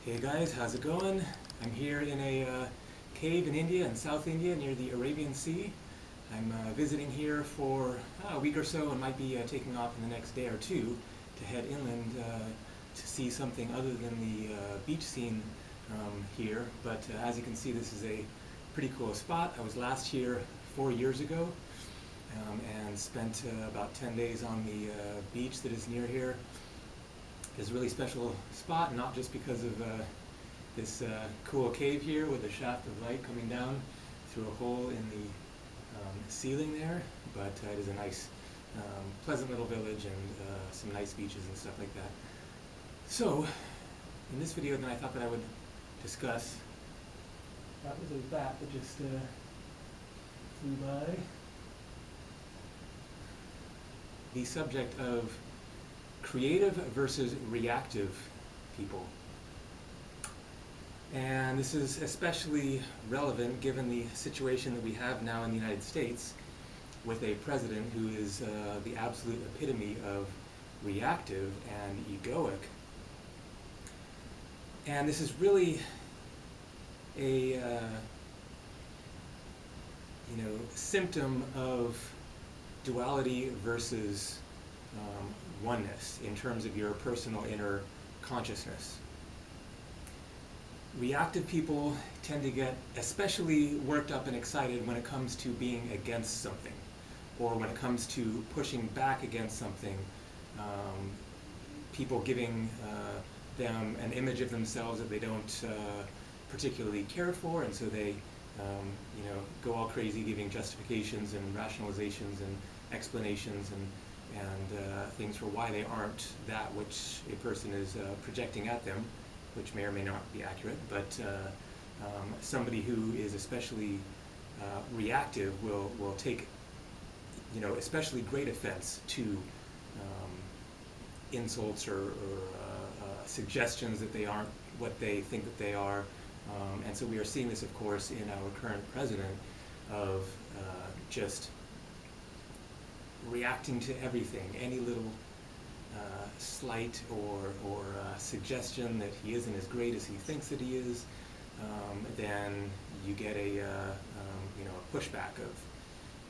Hey guys, how's it going? I'm here in a cave in India, in South India, near the Arabian Sea. I'm visiting here for a week or so and might be taking off in the next day or two to head inland to see something other than the beach scene here. But as you can see, this is a pretty cool spot. I was last here 4 years ago and spent about 10 days on the beach that is near here. It's a really special spot, not just because of this cool cave here with a shaft of light coming down through a hole in the ceiling there, but it is a nice, pleasant little village and some nice beaches and stuff like that. So, in this video then I thought that I would discuss, that was a bat that just flew by, the subject of creative versus reactive people. And this is especially relevant given the situation that we have now in the United States with a president who is the absolute epitome of reactive and egoic. And this is really a symptom of duality versus oneness in terms of your personal inner consciousness. Reactive people tend to get especially worked up and excited when it comes to being against something, or when it comes to pushing back against something. People giving them an image of themselves that they don't particularly care for, and so they go all crazy giving justifications and rationalizations and explanations and things for why they aren't that which a person is projecting at them, which may or may not be accurate, but somebody who is especially reactive will take especially great offense to insults or suggestions that they aren't what they think that they are, and so we are seeing this, of course, in our current president of just reacting to everything, any little slight or suggestion that he isn't as great as he thinks that he is, then you get a pushback of,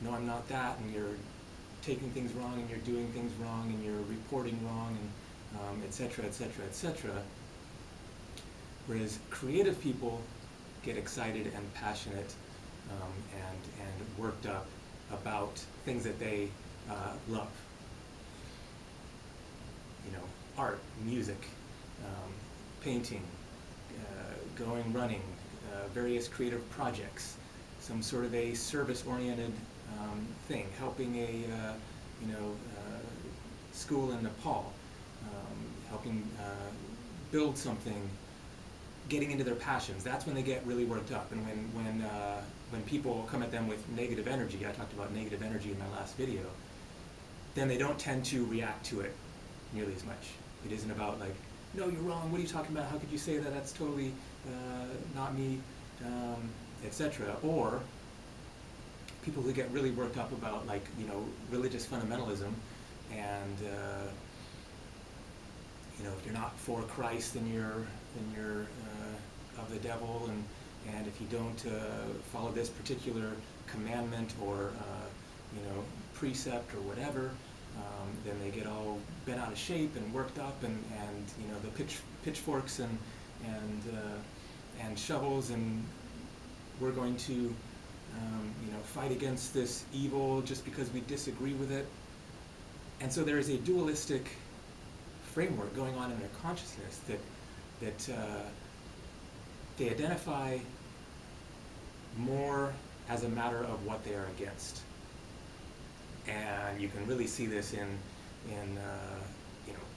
no, I'm not that, and you're taking things wrong, and you're doing things wrong, and you're reporting wrong, and etc., etc., etc. Whereas creative people get excited and passionate and worked up about things that they love. Art, music, painting, going running, various creative projects, some sort of a service-oriented thing, helping a school in Nepal, helping build something, getting into their passions. That's when they get really worked up. And when people come at them with negative energy, I talked about negative energy in my last video, then they don't tend to react to it nearly as much. It isn't about like, no, you're wrong, what are you talking about, how could you say that, that's totally not me, etc. Or people who get really worked up about religious fundamentalism, and if you're not for Christ, then you're of the devil, and if you don't follow this particular commandment or precept or whatever, then they get all bent out of shape and worked up, and the pitchforks and shovels, and we're going to fight against this evil just because we disagree with it. And so there is a dualistic framework going on in their consciousness that they identify more as a matter of what they are against. And you can really see this in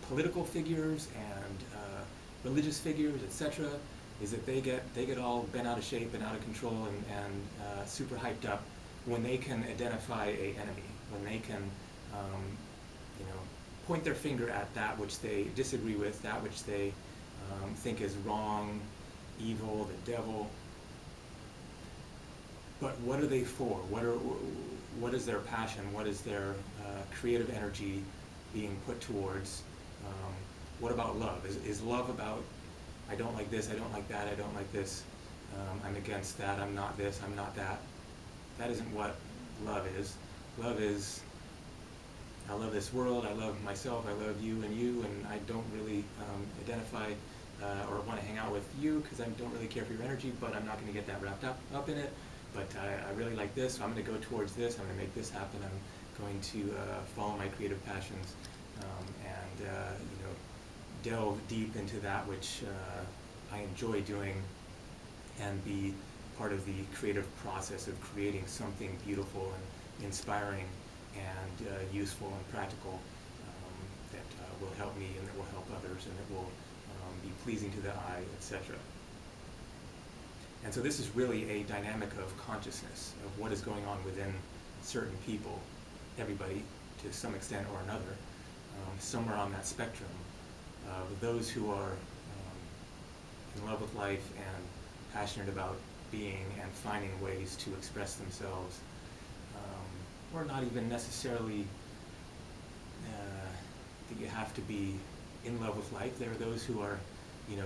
political figures and religious figures, etc. Is that they get all bent out of shape and out of control and super hyped up when they can identify a enemy, when they can point their finger at that which they disagree with, that which they think is wrong, evil, the devil. But what are they for? What is their passion? What is their creative energy being put towards? What about love? Is love about I don't like this, I don't like that, I don't like this, I'm against that, I'm not this, I'm not that. That isn't what love is. Love is, I love this world, I love myself, I love you, and I don't really identify or want to hang out with you because I don't really care for your energy, but I'm not going to get that wrapped up in it. But I really like this, so I'm going to go towards this, I'm going to make this happen, I'm going to follow my creative passions and delve deep into that which I enjoy doing and be part of the creative process of creating something beautiful and inspiring and useful and practical that will help me and that will help others and that will be pleasing to the eye, etc. And so this is really a dynamic of consciousness, of what is going on within certain people, everybody to some extent or another, somewhere on that spectrum of those who are in love with life and passionate about being and finding ways to express themselves, or not even necessarily that you have to be in love with life. There are those who are,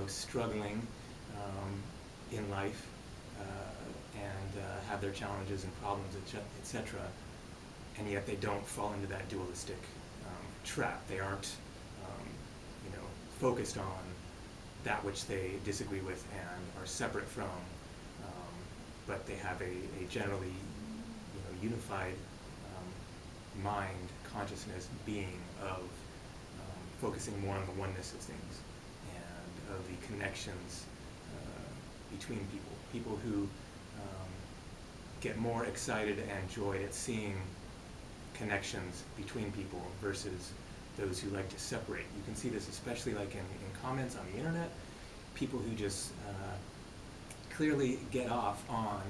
struggling in life and have their challenges and problems, etc. And yet they don't fall into that dualistic trap. They aren't, focused on that which they disagree with and are separate from, but they have a generally, unified mind, consciousness, being of focusing more on the oneness of things and of the connections between people. People who get more excited and joy at seeing connections between people versus those who like to separate. You can see this especially like in comments on the internet, people who just clearly get off on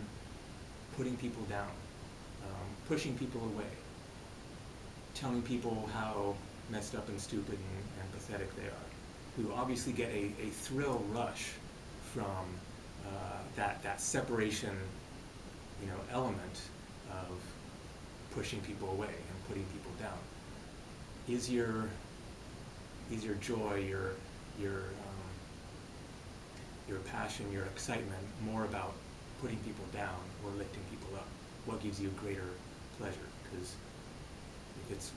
putting people down, pushing people away, telling people how messed up and stupid and pathetic they are, who obviously get a thrill rush from that separation, element of pushing people away and putting people down. Is your joy, your passion, your excitement more about putting people down or lifting people up? What gives you greater pleasure? Because if it's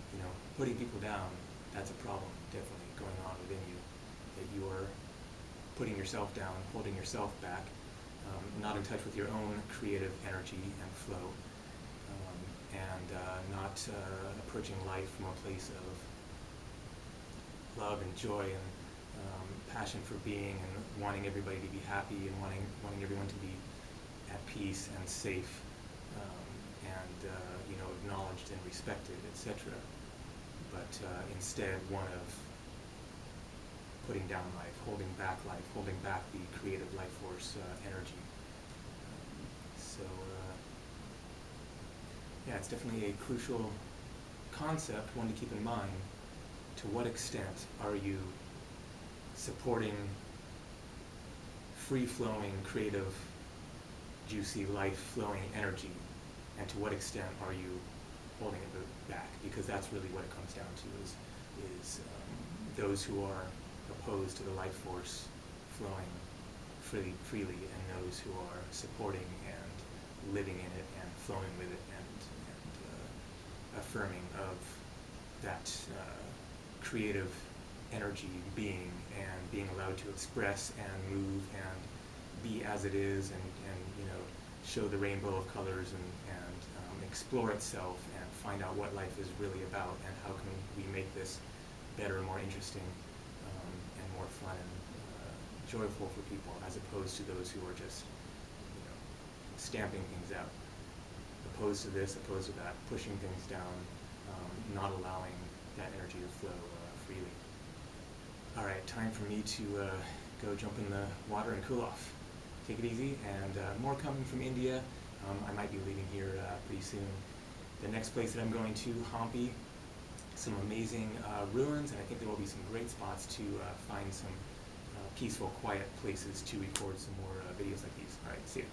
putting people down, that's a problem definitely going on within you. That you are putting yourself down, holding yourself back, not in touch with your own creative energy and flow, and not approaching life from a place of love and joy and passion for being and wanting everybody to be happy and wanting everyone to be at peace and safe and acknowledged and respected, etc. But instead one of putting down life, holding back the creative life force energy. Yeah, it's definitely a crucial concept, one to keep in mind. To what extent are you supporting free-flowing, creative, juicy, life-flowing energy, and to what extent are you holding it back? Because that's really what it comes down to, is those who are opposed to the life force flowing freely, and those who are supporting and living in it and flowing with it and affirming of that creative energy being and being allowed to express and move and be as it is and show the rainbow of colors and explore itself and find out what life is really about and how can we make this better and more interesting and more fun and joyful for people, as opposed to those who are just stamping things out, opposed to this, opposed to that, pushing things down, not allowing that energy to flow freely. All right, time for me to go jump in the water and cool off. Take it easy, and more coming from India. I might be leaving here pretty soon. The next place that I'm going to, Hampi, some amazing ruins, and I think there will be some great spots to find some peaceful, quiet places to record some more videos like these. All right, see ya.